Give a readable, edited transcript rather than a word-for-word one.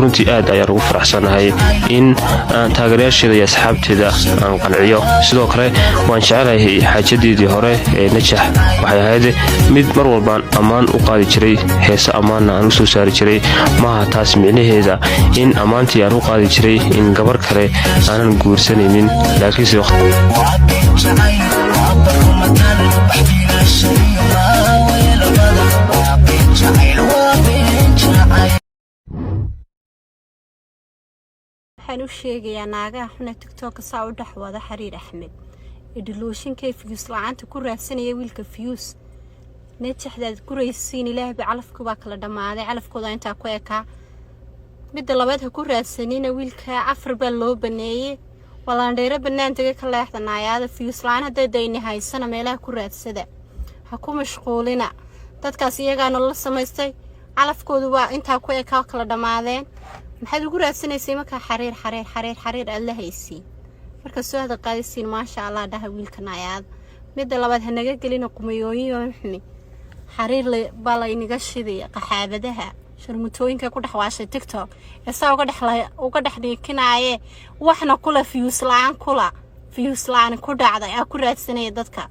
runtii aad ayaan ugu faraxsanahay in aan taageerayaasheeda iyo asxaabteeda aan qanciyo sidoo kale waan jecelahay xaajadeedii hore ee najax waxay ahayd mid mar walba ammaan u qaadi jiray heesa ammaanna aan u soo saari jiray maaha taas micnaheeda in ammaantii aan u qaadi jiray in gabar kale aanan guursanaynin laakiinse waxaan u sheegayaa naagaha xuna TikTok saa u dhaxwada Xariir Axmed idilooshinkay fiyus la'aanta ku raadsanaya wiilka fiyus najaxdaad guraysiin ilaahay calafku baa kala dhamaaday calafkooda inta ku ekaa mid labaad ha ku raadsanina wiilka afar baa loo baneeyay walaandheero banaantaga ka leexdanaayada fiyus la'aan haday dayni haysana meelaha ku raadsada ha ku mashquulina dadkaas iyaga nolol samaystay calafkoodu waa inta ku ekaa kala dhamaadeen maxaad ugu raadsanaysaa marka xariir alla haysi marka soo hada qaadisiin ma sha Allah dhaha wiilka naayad mid labaad hanaga gelina qumayooyin xumi xariir baa inaga shiday qaxaabadaha sharmutooyinka ku dhaxwaashay TikTok ee uga dhaxdhiikinaaye waxna kula fiyus la'aan ku dhacday ku raadsanaya dadka